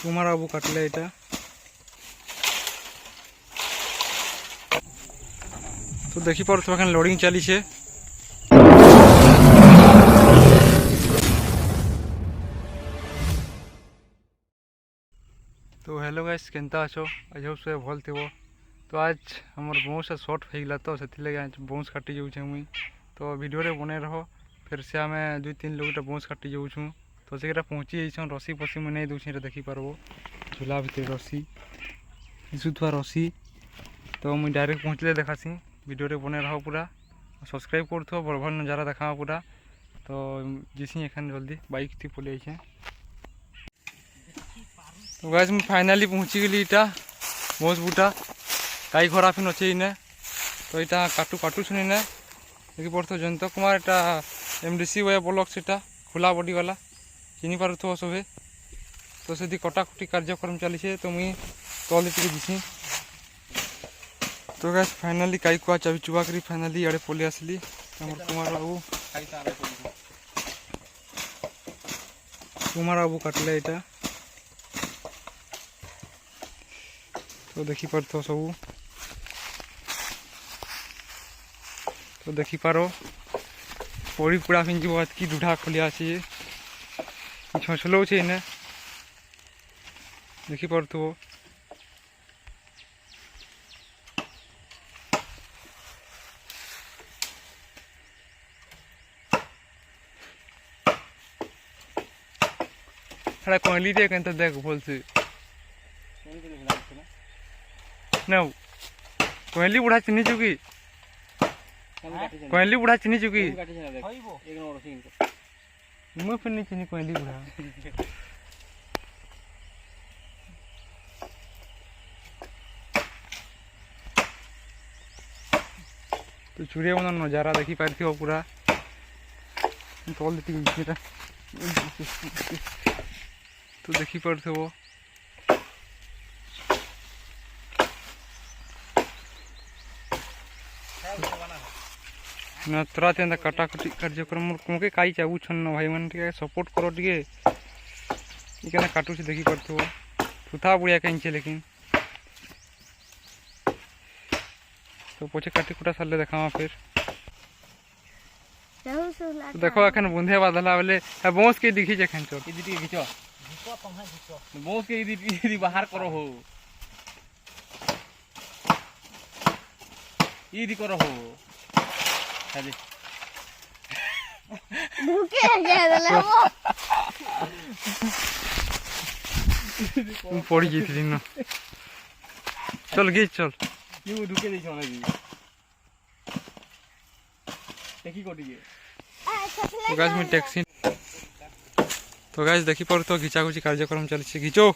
कुमार बाबू काटले এটা। तो देखी पारुथबा एखन लोडिंग चलीछे। तो हेलो गाइस, केनता आछो? आज हो से भल थिबो। तो आज हमर बहुत से शॉर्ट हो गला, तो से आज बाउंस काटी जाऊँ मुई। तो वीडियो रे बने रहो। फिर से आम 2-3 लोग बाउंस काटी जाऊँ। तो से पहुँची जाइछन। रसी पसी मैं नहीं दूसरी देखी पारबो। झूला भितर रसी इसुथुआ रसी। तो मुई डायरेक्ट पहुँचले देखासी। वीडियो रे बने रहो पूरा। सब्सक्राइब करथो, बड़ भल नजारा देखा पूरा। तो जिसी एखन जल्दी बाइक थी पलि आइछे। तो गाइस मैं फाइनाली पहुँची गली इटा बहुत बूटा काई खराब ही अच्छे इने। तो यहाँ काटू काटू सुनी ने देखी पड़ो जयंत कुमार एटा एमडीसी वे ब्लॉक से खोला बॉडी वाला चिनी पार्थ सभी। तो से कटाकटी कार्यक्रम चली। तो मुई तल टे जीसी। तो गाइस फाइनाली काई कुआ चाबी चुबा करी फाइनाली आड़े पलि आसली। कुमार बाबू काटले यहाँ। तो देखी पारथो सबू। तो देखी पारो पड़ी पुड़ा फिन जो की दूढ़ा खोलिया अच्छे छछलो छे इने देखी पारथो। अरे कोहली रे केनता देख भल से न कोहली बुढ़ा चिन्ही चुकी। कोहली बुढ़ा चिन्ही चुकी। मुझे फिर नहीं चिन्ही कोहली बुढ़ा। तो चूड़िया बना नजारा देखी पारथी हो पूरा। तल देती तो देखी पारथो वो। ना तोरा ते कटाकटी कार्यक्रम कौके काई चाबू छन भाई मन सपोर्ट करो टे। ये काटू से देखी पारथो थुथा बुढ़िया कहीं लेकिन। तो पचे काटी कुटा सारे देखा फिर। तो देखो एखन बुंधे बादला बेले बौस के दिखी एखन चल घिचो बौस के बाहर करो हो इदी करो हो पड़ी जाती न। चल गे चल क्यों ढुके दी देखी कोटी के। तो गाइस मैं टैक्सी। तो गाइस देखी पर तो घिचा घुची कार्यक्रम चली घिचो।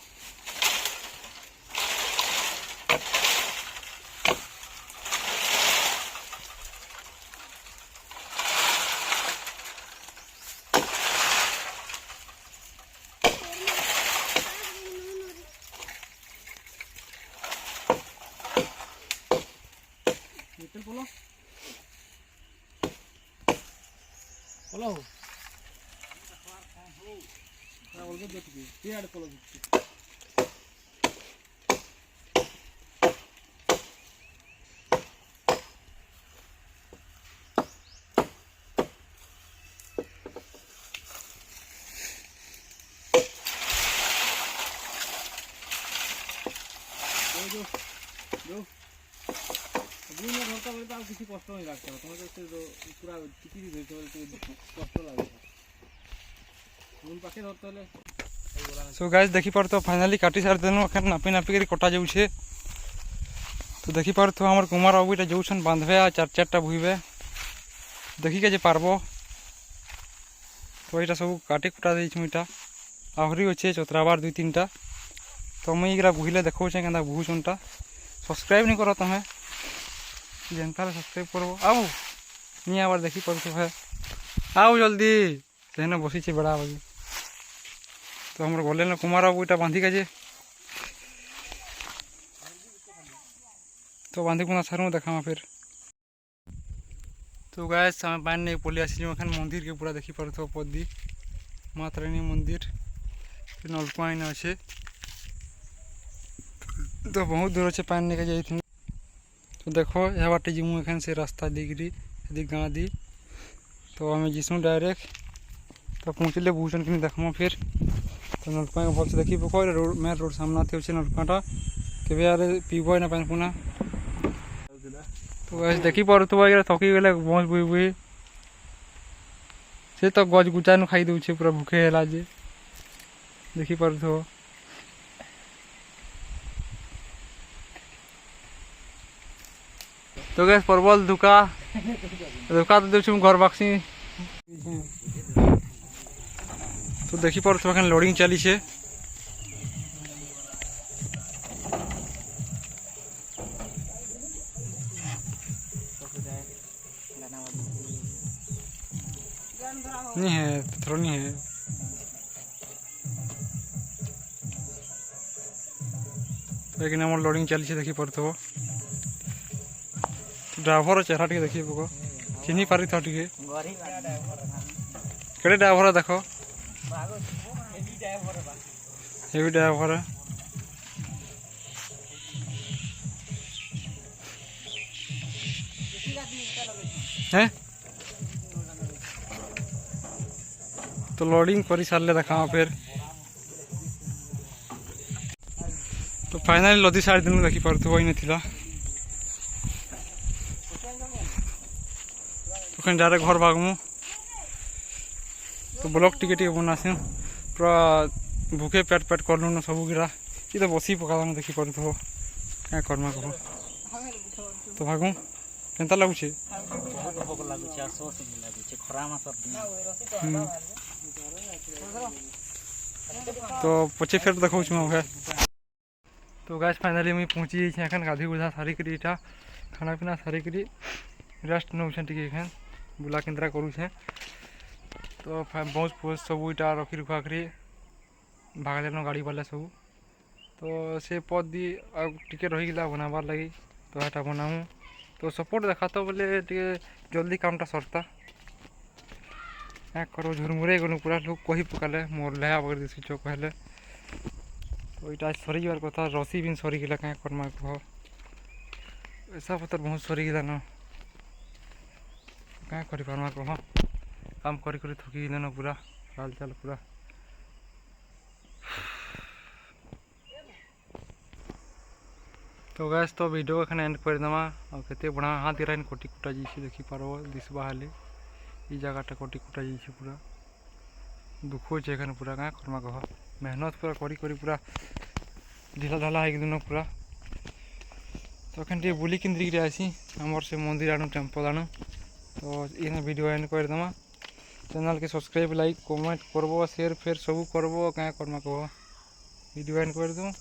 बोलो बोलो किसी कष्ट नहीं लगता पूरा टिकी कष्ट लगे। सो गाइस देखी पार तो फाइनाली काटी सारी देनु एखन नापी नापी कर कटा जाऊे। तो देखी पार तो हमार कुमार बाबू इटा जाऊन बांधवे आ 4-4टा भुईबे देखी के पारबो। तो यहाँ सब काटी कुटा देटा आहरी अच्छे चतराबार 2-3टा। तो मुझे बुहिले देखा क्या बुझुनटा सब्सक्राइब नहीं कर तुम्हें जनता सब्सक्राइब करो। आओ नहीं आबार देखी पार है आओ जल्दी से बसी बड़ा बाकी। तो हमारे गले ना कुमार बाबू इटा बांधी के तो बांधी पुना सारू देखा फिर। तो गाइस आम पानी नहीं पलि आसी मंदिर के पूरा देखी पार पदी माँ तारिणी मंदिर नलकुआ इन अच्छे। तो बहुत दूर अच्छे पानी लेके जाई तो देखो यह बाटे जीमू एखन से रास्ता दिगरी यदि गाँ दी तो आम जीसू डायरेक्ट तो पहुँचले भूषण कि देखमा फिर तो नलकुआ भल से देखी पक रोड मेन रोड सामना थे नलकुआटा के पीब ना पानी पुना तो देखी पारे थकी गले बस बुई बुई से तो गज गुचा खाई दे पूरा भूखे है जे देखी पार तो गैस परबल धुका धुका तो देछु घर बाक्सी तो देखी पार लोडिंग चली छे नहीं है थोड़ा नहीं है लेकिन हमारे लोडिंग चली छे देखी पारथो ड्राइवर चेहरा टे देखी पको चिन्ही पारि था टे केड़े ड्राइवर देखो हेवी ड्राइवर है तो लोडिंग कर सारे देखा फिर तो फाइनाली लदी साढ़े दिन देखी पार्थ वही नहीं तो डायरेक्ट घर भागमु तो ब्लॉग टिके बनासी पूरा भूखे पेट पेट करलु न सब गिरा ये तो बसी पका देखी पार्थ क्या करमा कह तो भागू केनता लगुचे तो पचे फिर देखा मैं तो गैस फाइनाली मुझे पहुँची जाए गाधी गुधा सारिक खाना पीना सारिक रेस्ट नौ टे बुला केन्द्रा करुचे तो बहुत पोज सब इटा रखी रुखा कर भागले गाड़ी वाला सब तो से पद दी टिके रहीगला बनाबार लगी तो यहाँ बनाऊँ तो सपोर्ट देखा तो बोले टे जल्दी कामटा सरता क्या करो झुरमुरे गलु पूरा लोग कही पकाले मोर लेहा बगर दिशु चो कहले तो यहाँ सरीबार कथा रसी भी सरीगला क्या करमा कह पैसा पतर बहुत सरीगला न क्या करमा कह काम करी थकी न पूरा चाल चाल पूरा तो गैस तो वीडियो एखन एंड कर देमा और केते बड़ा हाथ गिरा कोटी कुटा जी देखी पारो दिसबा हाले ई जगहटा कोटी कुटा जी पूरा दुख हो पूरा क्या करमा कह मेहनत पूरा करी पूरा ढिला ढाला है दिन पूरा तो एखन टे बुली केन्द्रिक आसी आमर से मंदिर आणु टेम्पल आणु तो ये वीडियो एंड कर देमा चैनल के सब्सक्राइब लाइक कमेंट करबो शेयर फेर सब करबो क्या करमा कह वीडियो एंड कर दूँ।